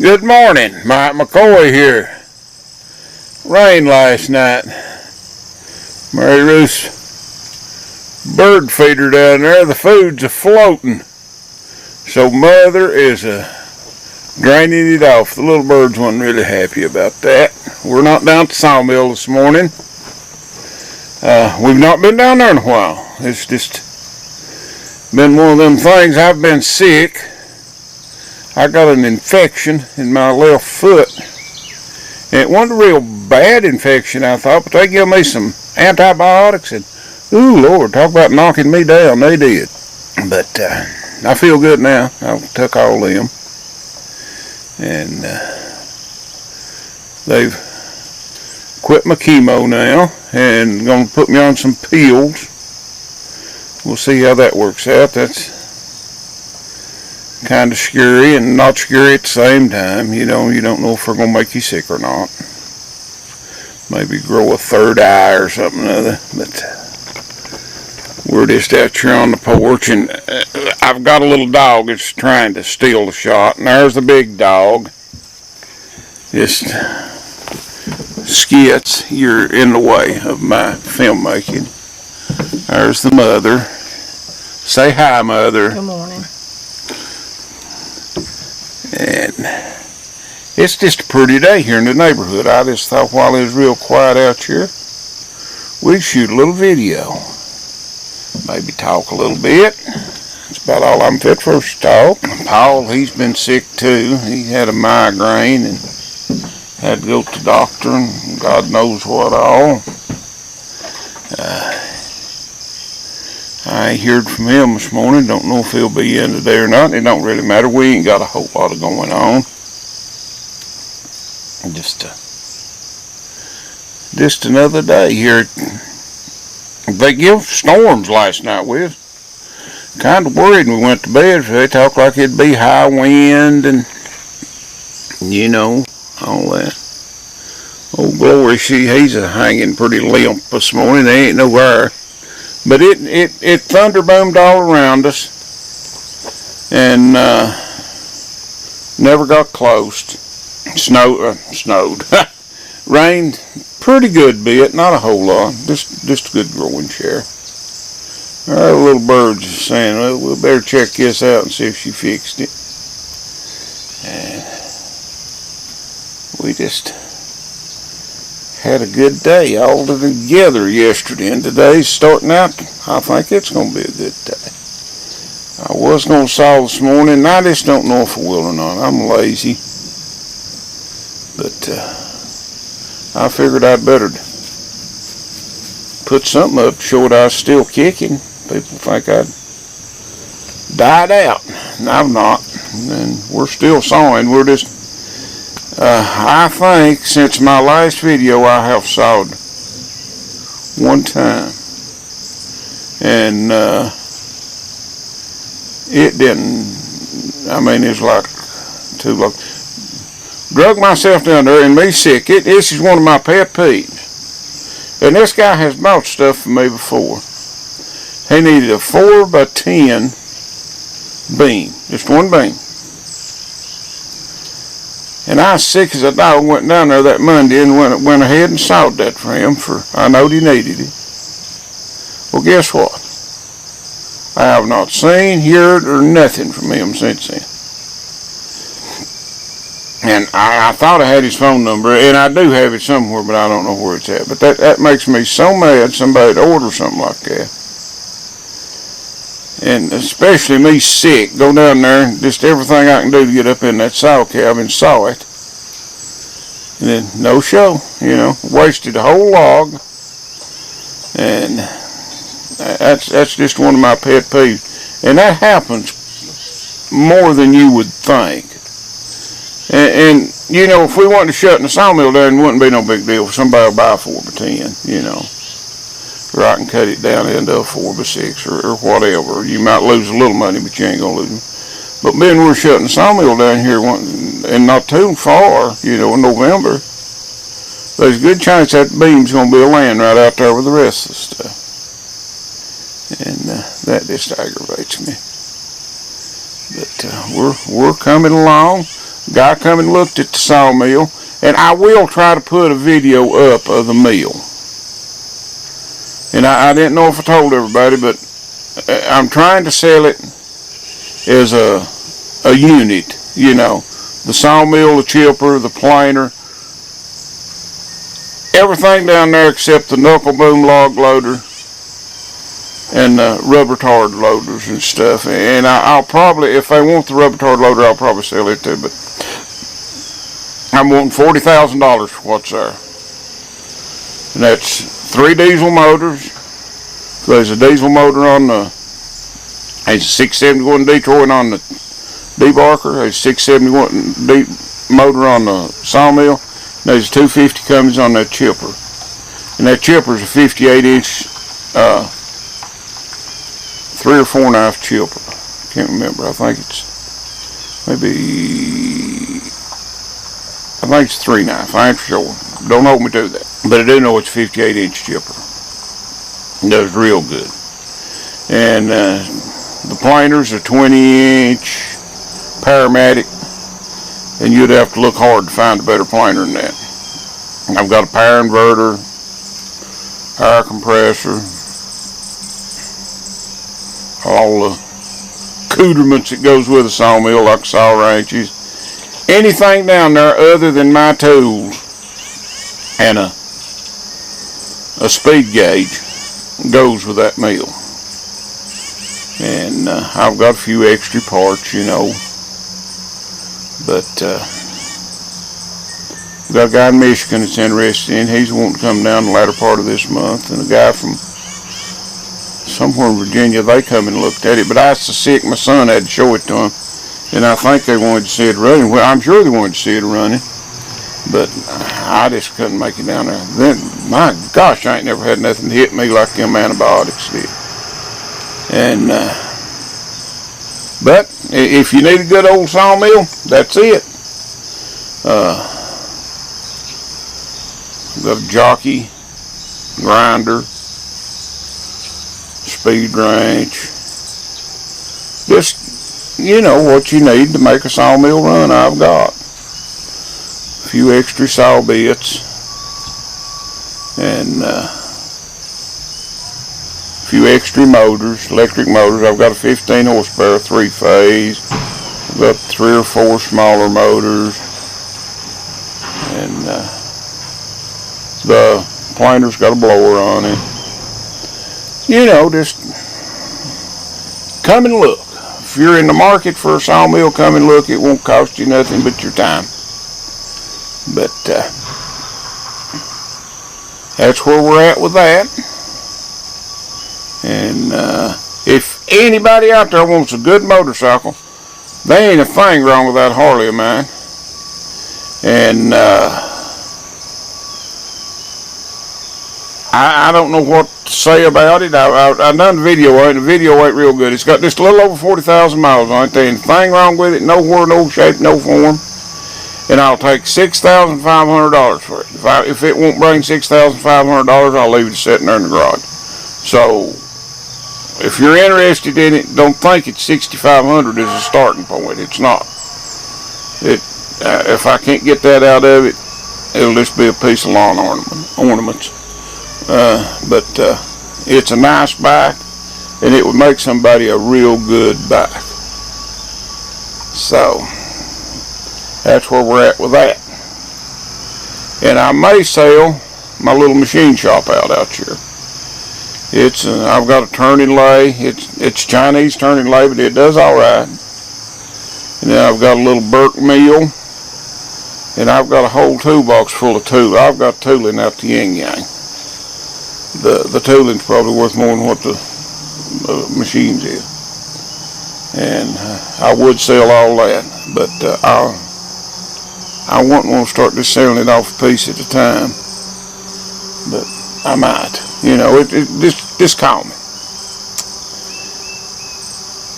Good morning, Mike McCoy here. Rained last night. Mary Ruth's bird feeder down there, the food's a-floating. So Mother is draining it off. The little birds weren't really happy about that. We're not down at the sawmill this morning. We've not been down there in a while. It's just been one of them things. I've been sick. I got an infection in my left foot. And it wasn't a real bad infection, I thought, but they gave me some antibiotics and, ooh, Lord, talk about knocking me down. They did. But I feel good now. I took all of them. And they've quit my chemo now and going to put me on some pills. We'll see how that works out. That's kind of scary and not scary at the same time. You know, you don't know if they're going to make you sick or not. Maybe grow a third eye or something or other. But we're just out here on the porch, and I've got a little dog that's trying to steal the shot. And there's the big dog. Just skits. You're in the way of my film making. There's the mother. Say hi, Mother. Good morning. And it's just a pretty day here in the neighborhood. I just thought while it was real quiet out here, we'd shoot a little video. Maybe talk a little bit. That's about all I'm fit for to talk. Paul, he's been sick too. He had a migraine and had to go to the doctor and God knows what all. I ain't heard from him this morning. Don't know if he'll be in today or not. It don't really matter. We ain't got a whole lot of going on. Just another day here. They give storms last night. We was kind of worried when we went to bed. They talked like it'd be high wind and, you know, all that. Oh, Glory, he's hanging pretty limp this morning. There ain't no air. But it thunder boomed all around us and never got close. Snowed. Rained pretty good bit, not a whole lot, just a good growing chair. Our little birds are saying, well, we better check this out and see if she fixed it. And we just had a good day all together yesterday, and today's starting out. I think it's going to be a good day. I was going to saw this morning, and I just don't know if I will or not. I'm lazy, but I figured I'd better put something up to show that I was still kicking. People think I'd died out, and I'm not. And we're still sawing. We're just I think since my last video I have sawed one time, and it didn't, I mean, it's like too long. Drug myself down there and me sick. This is one of my pet peeves. And this guy has bought stuff for me before. He needed a 4x10 beam, just one beam. And I was sick as a dog, went down there that Monday and went ahead and sawed that for him, for I knowed he needed it. Well, guess what? I have not seen, heard, or nothing from him since then. And I thought I had his phone number, and I do have it somewhere, but I don't know where it's at. But that makes me so mad somebody to order something like that. And especially me sick, go down there and just everything I can do to get up in that saw cab and saw it. And then no show, you know, wasted a whole log. And that's just one of my pet peeves. And that happens more than you would think. And you know, if we wanted to shut in the sawmill down, it wouldn't be no big deal. Somebody will buy a 4x10, you know. Or I can cut it down into a 4x6 or whatever. You might lose a little money, but you ain't going to lose it. But being we're shutting the sawmill down here and not too far, you know, in November, there's a good chance that beam's going to be laying right out there with the rest of the stuff. And that just aggravates me. But we're coming along. Guy come and looked at the sawmill, and I will try to put a video up of the mill. And I didn't know if I told everybody, but I'm trying to sell it as a unit, you know. The sawmill, the chipper, the planer, everything down there except the knuckle boom log loader and the rubber tard loaders and stuff. And I'll probably, if they want the rubber tard loader, I'll probably sell it too. But I'm wanting $40,000 for what's there. And that's 3 diesel motors. There's a diesel motor on the, there's a 670 going to Detroit on the debarker. There's a 671 motor on the sawmill. There's a 250 Cummins on that chipper. And that chipper's a 58-inch 3 or 4 knife chipper. Can't remember. I think it's maybe 3 knife. I ain't sure. Don't hold me to that. But I do know it's a 58-inch chipper. It does real good. And the planer's a 20-inch Paramatic. And you'd have to look hard to find a better planer than that. I've got a power inverter, air compressor, all the accoutrements that goes with a sawmill, like saw wrenches. Anything down there other than my tools and a speed gauge goes with that mill. And I've got a few extra parts, you know. But we've got a guy in Michigan that's interested in. He's wanting to come down the latter part of this month. And a guy from somewhere in Virginia, they come and looked at it. But I was so sick, my son had to show it to him. And I think they wanted to see it running. Well, I'm sure they wanted to see it running. But I just couldn't make it down there. Then, my gosh, I ain't never had nothing hit me like them antibiotics did. And, but if you need a good old sawmill, that's it. Got a jockey, grinder, speed wrench. Just, you know, what you need to make a sawmill run, I've got. A few extra saw bits. And a few extra motors, electric motors. I've got a 15 horsepower 3-phase. I've got 3 or 4 smaller motors. And the planer's got a blower on it. You know, just come and look. If you're in the market for a sawmill, come and look. It won't cost you nothing but your time. But that's where we're at with that. And if anybody out there wants a good motorcycle, there ain't a thing wrong with that Harley of mine. And I don't know what to say about it. I done the video on it. The video ain't real good. It's got just a little over 40,000 miles on it. There ain't a thing wrong with it. Nowhere, no shape, no form. And I'll take $6,500 for it. If it won't bring $6,500, I'll leave it sitting there in the garage. So, if you're interested in it, don't think it's $6,500 as a starting point. It's not. If I can't get that out of it, it'll just be a piece of lawn ornaments. But it's a nice bike, and it would make somebody a real good bike. So, that's where we're at with that. And I may sell my little machine shop out here. It's I've got a turning lathe. It's Chinese turning lathe, but it does all right. And then I've got a little Burke mill, and I've got a whole toolbox full of tools. I've got tooling out the yin yang. The tooling's probably worth more than what the machines is. And I would sell all that, but I wouldn't want to start just selling it off a piece at a time. But I might. You know, just call me.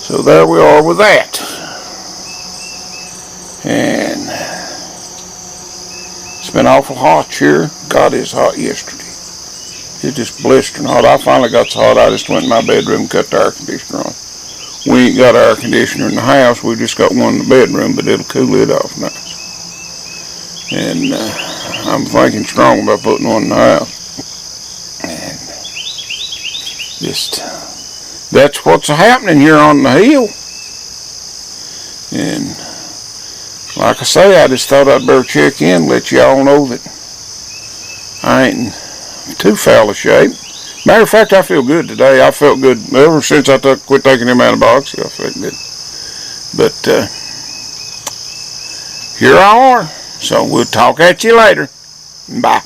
So there we are with that. And it's been awful hot here. God, it's hot yesterday. It's just blistering hot. I finally got so hot I just went in my bedroom and cut the air conditioner on. We ain't got air conditioner in the house. We just got one in the bedroom, but it'll cool it off nice. And I'm thinking strong about putting one in the house. And just, that's what's happening here on the hill. And like I say, I just thought I'd better check in, let y'all know that I ain't too foul of shape. Matter of fact, I feel good today. I felt good ever since I quit taking them antibiotics. I felt good. But here I are. So we'll talk at you later. Bye.